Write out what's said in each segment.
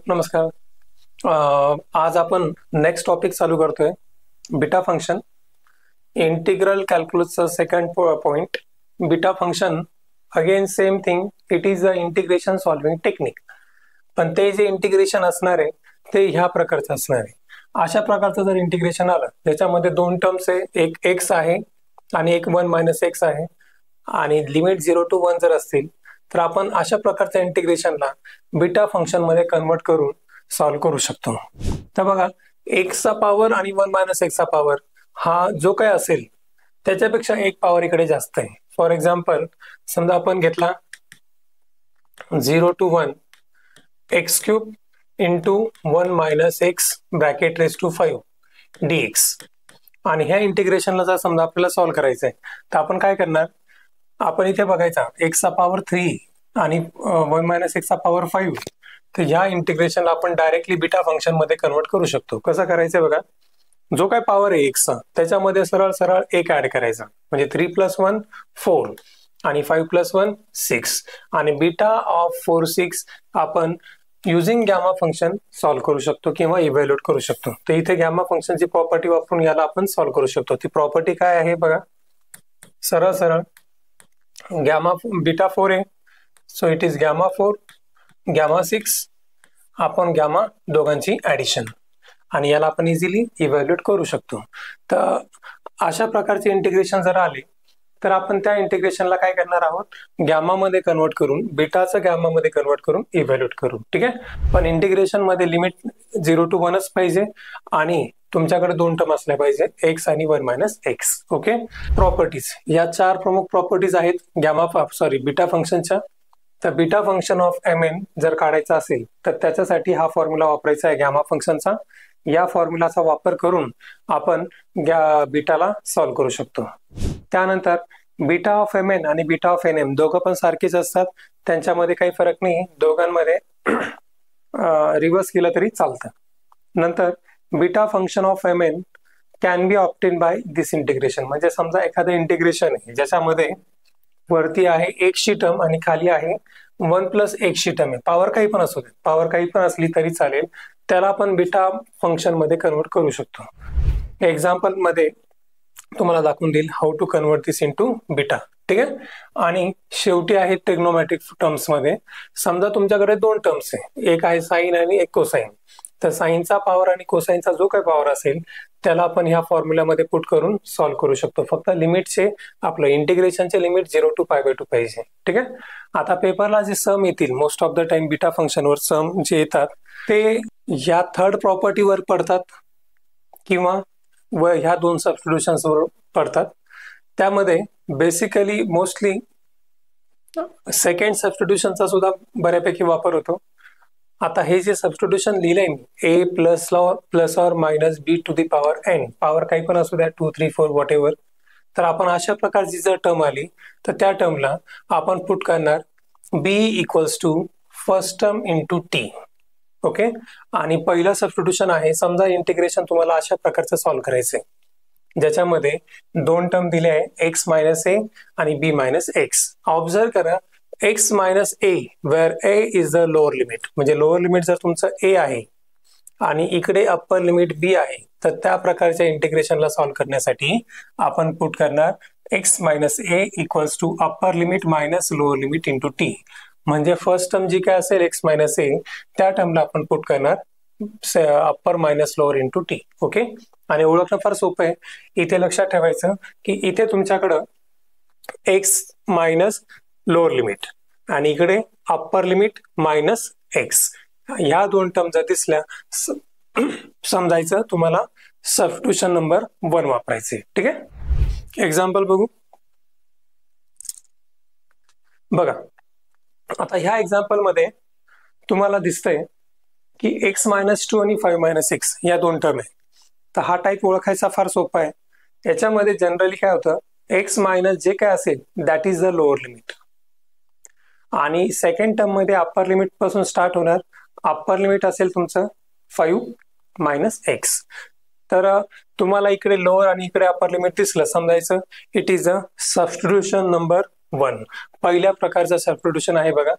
नमस्कार. आज आपण नेक्स्ट टॉपिक चालू करतोय, बीटा फंक्शन. इंटिग्रल कॅल्क्युलसचा second point. Beta function again same thing, it is a integration solving technique. पण ते जे इंटिग्रेशन असणार आहे ते ह्या प्रकारचं असणार आहे. अशा प्रकारचं जर इंटिग्रेशन आलं त्याच्यामध्ये दोन टर्म्स आहे, एक एक्स आहे आणि एक 1 मायनस एक्स आहे, आणि लिमिट 0 to 1 जर असतील तर आपण अशा प्रकारच्या इंटिग्रेशनला बीटा फंक्शन मध्ये कन्वर्ट करून सॉल्व्ह करू शकतो. तर बघा, एक्सचा पॉवर आणि 1 मायनस एक्सचा पॉवर हा जो काय असेल त्याच्यापेक्षा एक पॉवर इकडे जास्त आहे. फॉर एक्झाम्पल, समजा आपण घेतला 0 to 1 x cube into 1 minus x bracket raise to 5 dx, आणि ह्या इंटिग्रेशनला जर समजा आपल्याला सॉल्व्ह करायचं आहे तर आपण काय करणार, आपण इथे बघायचा एक्सचा पॉवर 3 आणि 1 मायनस एक्सचा पॉवर 5. तर ह्या इंटिग्रेशनला आपण डायरेक्टली बीटा फंक्शन मध्ये कन्वर्ट करू शकतो. कसं करायचं बघा, जो काय पॉवर आहे एक्सचा त्याच्यामध्ये सरळ सरळ एक ऍड करायचा, म्हणजे 3 + 1 4 आणि 5 + 1 6, आणि बीटा ऑफ 4 6 आपण युजिंग गॅमा फंक्शन सॉल्व्ह करू शकतो किंवा इव्हॅल्युएट करू शकतो. तर इथे गॅमा फंक्शनची प्रॉपर्टी वापरून याला आपण सॉल्व्ह करू शकतो. ती प्रॉपर्टी काय आहे बघा, सरळ सरळ गॅमा बीटा 4 आहे, so it is gamma 4 gamma 6 आपण गॅमा दोघांची ऍडिशन, आणि याला आपण इझिली इव्हॅल्युएट करू शकतो. तर अशा प्रकारचे इंटिग्रेशन जर आले तर आपण त्या इंटिग्रेशनला काय करणार आहोत, गॅमा मध्ये कन्वर्ट करून, बीटाचं गॅमा मध्ये कन्वर्ट करून इव्हॅल्युएट करू. ठीक आहे. पण इंटिग्रेशन मध्ये लिमिट 0 to 1च पाहिजे आणि तुमच्याकडे दोन टर्म असल्या पाहिजे, एक्स आणि 1 मायनस एक्स. ओके. प्रॉपर्टीज, या 4 प्रमुख प्रॉपर्टीज आहेत बीटा फंक्शनच्या. तर बीटा फंक्शन ऑफ mn जर काढायचा असेल तर त्याच्यासाठी हा फॉर्म्युला वापरायचा आहे गॅमा फंक्शनचा. या फॉर्म्युलाचा वापर करून आपण बीटाला सॉल्व्ह करू शकतो. त्यानंतर बीटा ऑफ mn आणि बीटा ऑफ nm दोघं पण सारखेच असतात, त्यांच्यामध्ये काही फरक नाही, दोघांमध्ये रिव्हर्स केलं तरी चालतं. नंतर beta function of mn can be obtain by this integration. म्हणजे समजा एखादं इंटिग्रेशन आहे ज्याच्यामध्ये वरती आहे एक्सची टर्म आणि खाली आहे 1 + एक्सची टर्म आहे, पॉवर काही पण असू दे, पॉवर काही पण असली तरी चालेल, त्याला आपण बीटा फंक्शन मध्ये कन्वर्ट करू शकतो. एक्झाम्पल मध्ये तुम्हाला दाखवून देईल how to convert this into beta. ठीक आहे. आणि शेवटी आहे ट्रिग्नोमेट्रिक टर्म्स मध्ये. समजा तुमच्याकडे दोन टर्म्स आहे, एक आहे साइन आणि एक कोसाइन. तर साइनचा पॉवर आणि कोसाइनचा जो काही पॉवर असेल त्याला आपण ह्या फॉर्म्युलामध्ये पुट करून सॉल्व्ह करू शकतो. फक्त लिमिटचे आपलं इंटिग्रेशनचे लिमिट 0 to π/2 पाहिजे. ठीक आहे. आता पेपरला जे सम येतील most of the time beta फंक्शनवर सम जे येतात ते या थर्ड प्रॉपर्टीवर पडतात किंवा ह्या दोन सबस्टिट्यूशन्सवर पडतात. त्यामध्ये बेसिकली मोस्टली सेकंड सबस्टिट्यूशनचा सुद्धा बऱ्यापैकी वापर होतो. आता हे जे सबस्टिट्यूशन लिहिलंय मी, a plus or minus b to the power n, power काही पण असू द्या, 2 3 4 वॉट एव्हर. तर आपण अशा प्रकारची जर टर्म आली तर त्या टर्मला आपण पुट करणार b = first term into t. Okay. आणि पहिलं सबस्टिट्यूशन आहे, समजा इंटिग्रेशन तुम्हाला अशा प्रकारचं सॉल्व्ह करायचंय ज्याच्यामध्ये दोन टर्म दिले आहे, x - a आणि b - x. ऑब्झर्व करा, x - a where a is the lower limit, म्हणजे लोअर लिमिट जर तुमचं a आहे आणि इकडे अप्पर लिमिट b आहे तर त्या प्रकारच्या इंटिग्रेशनला सॉल्व्ह करण्यासाठी आपण पुट करणार x - a = upper limit minus lower limit into t. म्हणजे फर्स्ट टर्म जी काय असेल x - a त्या टर्मला आपण पुट करणार upper minus lower into t. Okay. आणि ओळखणं फार सोपं आहे. इथे लक्षात ठेवायचं की इथे तुमच्याकडं x मायनस लोअर लिमिट आणि इकडे अप्पर लिमिट मायनस एक्स, ह्या दोन टर्म जर दिसल्या समजायचं तुम्हाला सबस्टिट्यूशन नंबर 1 वापरायचे. ठीक आहे. एक्झाम्पल बघू. बघा, आता ह्या एक्झाम्पल मध्ये तुम्हाला दिसतंय की x - 2 आणि 5 - x या दोन टर्म आहे. तर हा टाईप ओळखायचा फार सोपा आहे. याच्यामध्ये जनरली काय होतं, x मायनस जे काय असेल that is the lower limit, आणि सेकंड टर्म मध्ये अप्पर लिमिट पासून स्टार्ट होणार. अप्पर लिमिट असेल तुमचं 5 - x. तर तुम्हाला इकडे लोअर आणि इकडे अप्पर लिमिट दिसलं, समजायचं it is a substitution number 1. पहिल्या प्रकारचं सबस्टिट्यूशन आहे बघा.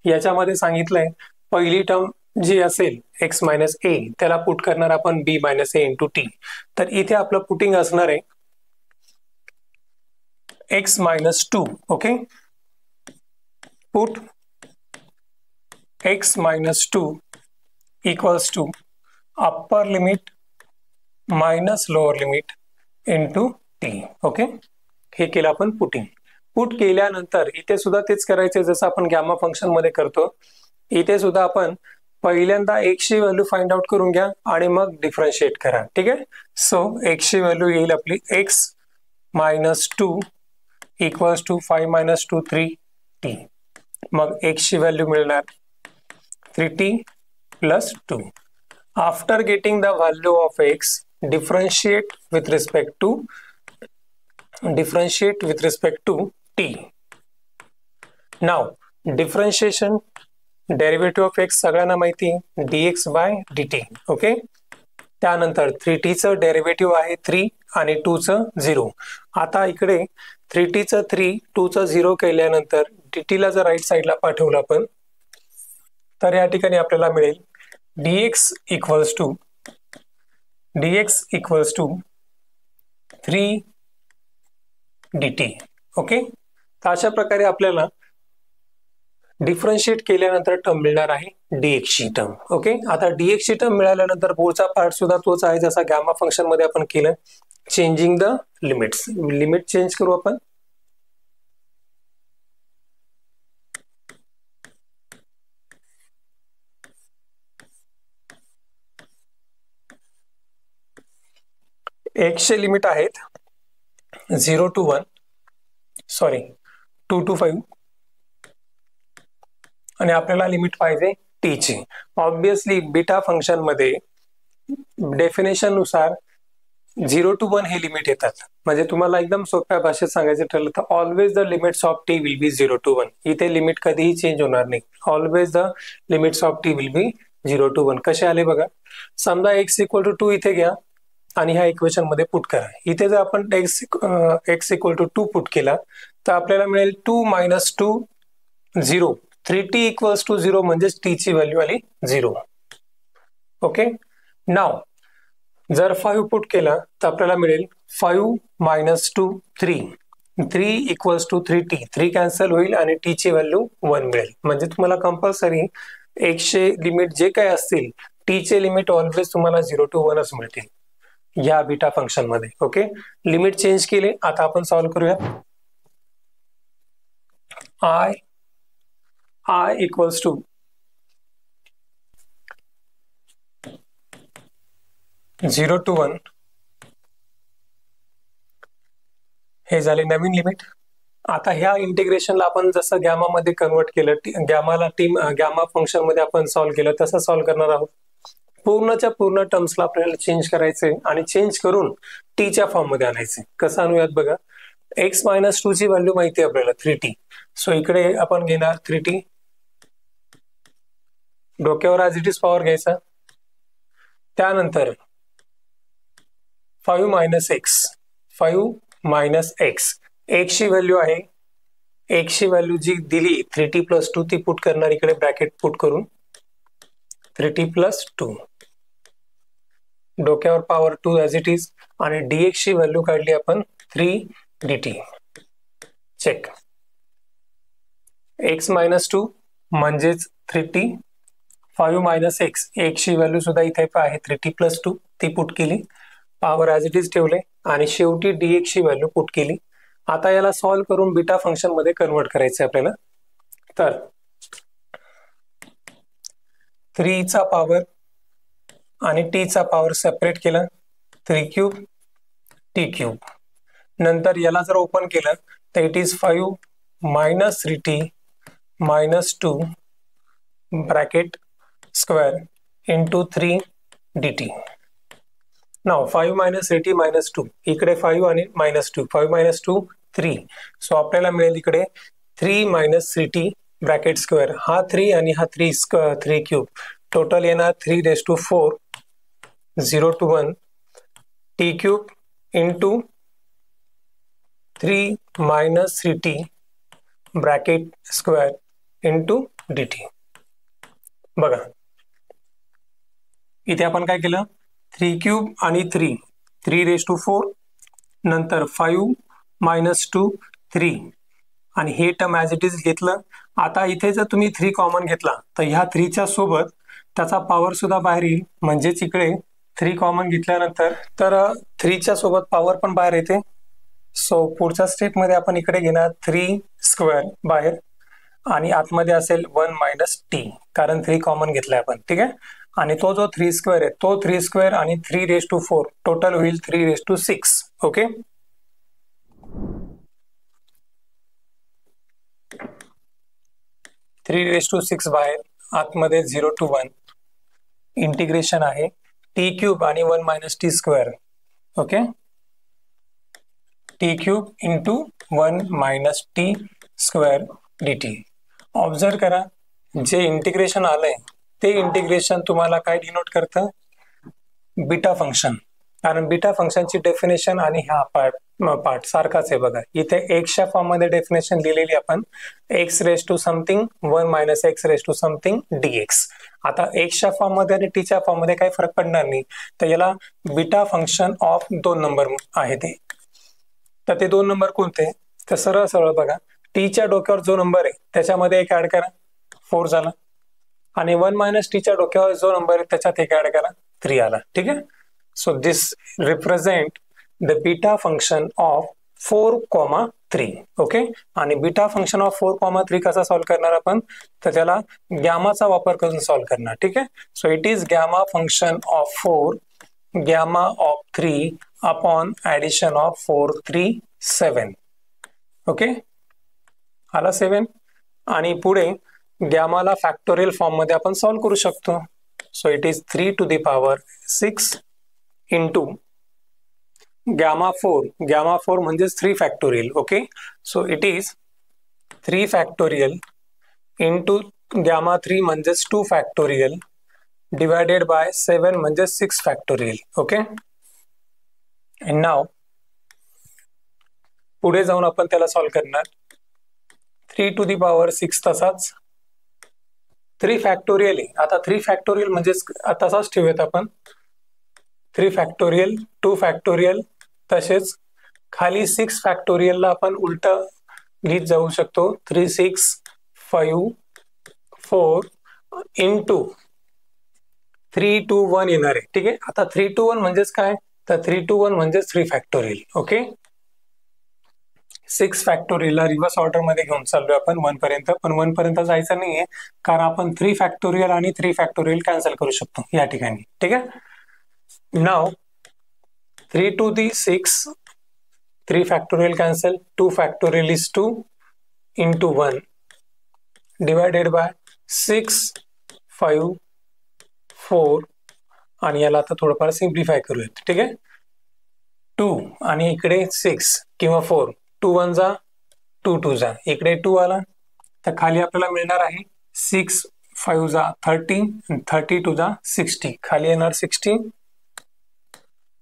याच्यामध्ये सांगितलंय पहिली टर्म जे असेल एक्स मायनस ए त्याला पुट करणार आपण b minus a into t. तर इथे आपलं पुटिंग असणार आहे x minus two. Okay, put x minus two equals to upper limit minus lower limit into t. Okay, हे केलं आपण पुटिंग. पुट केल्यानंतर इथे सुद्धा तेच करायचे जसं आपण गॅमा फंक्शन मध्ये करतो. इथे सुद्धा आपण पहिल्यांदा एक्सची व्हॅल्यू फाइंड आउट करून घ्या आणि मग डिफरन्शिएट करा. ठीक आहे. सो एक्सची व्हॅल्यू येईल आपली x minus two equals to 5 minus 2 3t. मग एक्सची व्हॅल्यू मिळणार 3t plus 2. After getting the value of x differentiate with respect to t. Now differentiation derivative of x सगळ्यांना माहिती dx by dt. ओके, त्यानंतर 3t चं derivative आहे 3 आणि 2 चं 0. आता इकडे 3t चं 3 2 चं 0 केल्यानंतर dt ला जर राईट साइडला पाठवलं आपण तर या ठिकाणी आपल्याला मिळेल dx equals to 3 dt. Okay, तर अशा प्रकारे आपल्याला डिफरन्शिएट केल्यानंतर टर्म मिळणार आहे dx ची टर्म. ओके, आता dx ची टर्म मिळाल्यानंतर पुढचा पार्ट सुद्धा तोच आहे जसा गॅमा फंक्शन मध्ये आपण केलं, changing the limits. Limit change करू आपण. एक्सचे लिमिट आहेत 0 to 1, सॉरी 2 to 5 आणि आपल्याला लिमिट पाहिजे टी ची. ऑब्विसली बीटा फंक्शन मध्ये डेफिनेशन नुसार 0 to 1 हे लिमिट येतात. म्हणजे तुम्हाला एकदम सोप्या भाषेत सांगायचं ठरलं तर always the limits of T will be 0 to 1. इथे लिमिट कधीही चेंज होणार नाही. Always the limits of T will be 0 to 1. कसे आले बघा. समजा x इक्वल टू 2 इथे घ्या आणि ह्या इक्वेशन मध्ये पुट करा. इथे जर आपण x इक्वल टू 2 पुट केला तर आपल्याला मिळेल 2 मायनस 2 0. 3t इक्वल्स टू 0 म्हणजेच t ची व्हॅल्यू आली 0. ओके, नाव जर 5 पुट केला तर आपल्याला मिळेल 5 minus 2 3. 3 equals to 3t. 3 cancel होईल आणि t ची व्हॅल्यू 1 मिळेल. म्हणजे तुम्हाला कंपल्सरी x चे लिमिट जे काय असतील t चे लिमिट ऑलवेज तुम्हाला 0 to 1 मिळतील या बीटा फंक्शन मध्ये. ओके, लिमिट चेंज केले. आता आपण सॉल्व्ह करूया. I equals to 0 to 1 हे झाले नवीन लिमिट. आता ह्या इंटिग्रेशनला आपण जसं गॅमा मध्ये कन्वर्ट केलं, गॅमा फंक्शन मध्ये आपण सॉल्व्ह केलं तसं सॉल्व्ह करणार आहोत. पूर्णच्या पूर्ण टर्म्सला आपल्याला चेंज करायचे आणि चेंज करून टीच्या फॉर्म मध्ये आणायचे. कसं आणूयात बघा. एक्स मायनस 2 ची व्हॅल्यू माहिती आहे आपल्याला 3t. सो इकडे आपण घेणार 3t. डोक्यावर ॲज इट इज पॉवर घ्यायचा. त्यानंतर 5 मायनस एक्स. 5 minus x. एक्सची व्हॅल्यू आहे, एक्सची व्हॅल्यू जी दिली 3t प्लस 2 ती पुट करणार इकडे ब्रॅकेट पुट करून 3t प्लस 2. डोक्यावर पॉवर 2 ॲज इट इज आणि dx ची व्हॅल्यू काढली आपण 3 dt. चेक. x मायनस 2 म्हणजेच 3t. 5 minus x. एक्सची व्हॅल्यू सुद्धा इथे आहे 3t प्लस 2 ती पुट केली. पॉवर ॲज इट इज ठेवले आणि शेवटी dx ची व्हॅल्यू पुट केली. आता याला सॉल्व्ह करून बीटा फंक्शन मध्ये कन्वर्ट करायचं आपल्याला. तर 3 चा पॉवर आणि t चा पॉवर सेपरेट केला. 3 क्यूब t क्यूब. नंतर याला जर ओपन केलं तर it is 5 minus 3t minus 2 bracket square into 3 dt. Now 5 minus 3t minus 2. इकडे 5 आणि मायनस 2. 5 मायनस 2 3. सो आपल्याला मिळेल इकडे 3 मायनस 3t ब्रॅकेट स्क्वेअर. हा 3 आणि हा 3 क्यूब. टोटल येणार 3 raise to 4 0 to 1 t cube into 3 minus 3t bracket square into dt. बघा इथे आपण काय केलं, 3³ आणि 3 नंतर 5 - 2 3 आणि हे टर्म ॲज इट इज घेतलं. आता इथे जर तुम्ही 3 कॉमन घेतला तर ह्या 3च्या सोबत त्याचा पॉवर सुद्धा बाहेर येईल, म्हणजेच इकडे 3 कॉमन घेतल्यानंतर तर 3च्या सोबत पॉवर पण बाहेर येते. सो पुढच्या स्टेपमध्ये आपण इकडे घेणार 3² बाहेर आणि आतमध्ये असेल 1 - t, कारण 3 कॉमन घेतलाय आपण. ठीक आहे, आणि तो जो 3² आहे तो 3² आणि 3⁴ टोटल होईल 3⁶. ओके, (3⁶) बाहेर, आतमध्ये 0 to 1 इंटिग्रेशन आहे t³ आणि 1 - t². Okay, t³ into 1 - t² dt. Observe करा, जे इंटिग्रेशन आलंय ते इंटिग्रेशन तुम्हाला काय डिनोट करतं, बीटा फंक्शन. कारण बीटा फंक्शनची डेफिनेशन आणि हा पार्ट सारखाच आहे बघा. इथे एक्सच्या फॉर्म मध्ये डेफिनेशन लिहिलेली आपण, x⁻⁴ something 1 - x⁻⁴ something dx. आता एक्सच्या फॉर्म मध्ये आणि टीच्या फॉर्म मध्ये काही फरक पडणार नाही, तर याला बीटा फंक्शन ऑफ 2 नंबर आहे ते. तर ते 2 नंबर कोणते, तर सरळ सरळ बघा, टीच्या डोक्यावर जो नंबर आहे त्याच्यामध्ये एक ऍड करा, 4 झाला, आणि 1 - टीच्या डोक्यावर जो नंबर आहे त्याच्यात एक ऍड करा, 3 आला. ठीक आहे, so this represent the beta function of 4,3. Okay, आणि बीटा फंक्शन ऑफ 4,3 कसा सॉल्व्ह करणार आपण, तर त्याला गॅमाचा वापर करून सॉल्व्ह करणार. ठीक आहे, so it is gamma function of 4 gamma of 3 upon addition of 4 3 7. Okay, आला 7. आणि पुढे गॅमाला फॅक्टोरियल फॉर्म मध्ये आपण सॉल्व्ह करू शकतो. So it is 3⁶ into gamma 4 म्हणजेच 3 factorial. Okay, so it is 3 factorial into gamma 3 म्हणजेच 2 फॅक्टोरियल डिवायडेड बाय 7 म्हणजे 6 फॅक्टोरियल. ओके, अँड नाव पुढे जाऊन आपण त्याला सॉल्व्ह करणार. 3⁶ तसाच 3 फॅक्टोरियल आहे. आता 3 फॅक्टोरियल म्हणजे तसाच ठेवूयात आपण, 3 फॅक्टोरियल 2 फॅक्टोरियल, तसेच खाली 6 फॅक्टोरियलला आपण उलट लिहित जाऊ शकतो. 3 6 5 4 इंटू 3 2 1 येणार आहे. ठीक आहे, आता 3 2 1 म्हणजेच काय, तर 3 2 1 म्हणजेच 3 फॅक्टोरियल. ओके, 6 फॅक्टोरियलला रिव्हर्स ऑर्डर मध्ये घेऊन चाललोय आपण 1 पर्यंत, पण 1 पर्यंत जायचं नाहीये, कारण आपण 3 फॅक्टोरियल आणि 3 फॅक्टोरियल कॅन्सल करू शकतो या ठिकाणी. ठीक आहे, नाव 3⁶ 3 factorial cancel, 2 factorial is 2 into 1 divided by 6 5 4 आणि याला आता थोडंफार सिम्प्लिफाय करूयात. ठीक आहे, 2 आणि इकडे 6 किंवा 4, 2 1 जा 2 2 जा, इकडे 2 आला, तर खाली आपल्याला मिळणार आहे 6 5 जा 30 30 2 जा 60, खाली येणार 60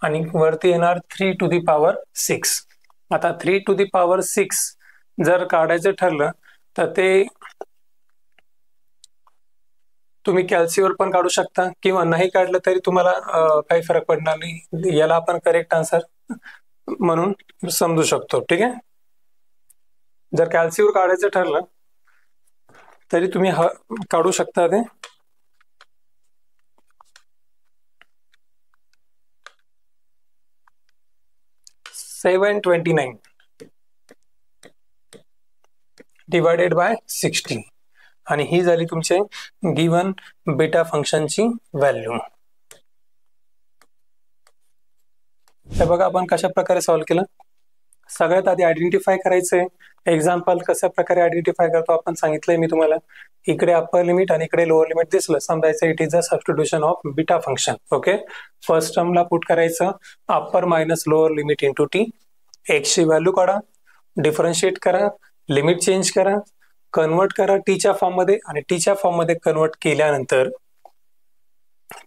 आणि वरती येणार 3⁶. आता 3⁶ जर काढायचं ठरलं तर ते तुम्ही कॅल्सीवर पण काढू शकता, किंवा नाही काढलं तरी तुम्हाला काही फरक पडणार नाही. याला आपण करेक्ट आन्सर म्हणून समजू शकतो. ठीक आहे, जर कॅल्सीवर काढायचं ठरलं तरी तुम्ही काढू शकता ते. $729 डिवायडेड बाय 60 आणि ही झाली तुमचे गिवन बीटा फंक्शनची व्हॅल्यू. तर बघा आपण कशा प्रकारे सॉल्व्ह केलं. सगळ्यात आधी आयडेंटिफाय करायचंय. एक्झाम्पल कशा प्रकारे आयडेंटिफाय करतो आपण सांगितलंय मी तुम्हाला. इकडे अप्पर लिमिट आणि इकडे लोअर लिमिट दिसलं, समजायचं it is a substitution of beta function. Okay, first टर्मला पुट करायचं upper minus lower limit into t, एक्सची व्हॅल्यू काढा, डिफरन्शिएट करा, लिमिट चेंज करा, कन्वर्ट करा टीच्या फॉर्म मध्ये, आणि टीच्या फॉर्म मध्ये कन्वर्ट केल्यानंतर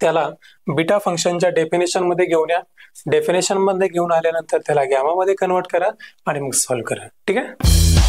त्याला बीटा फंक्शनच्या डेफिनेशन मध्ये घेऊन या. डेफिनेशन मध्ये घेऊन आल्यानंतर त्याला गॅमा मध्ये कन्वर्ट करा आणि मग सॉल्व्ह करा. ठीक आहे.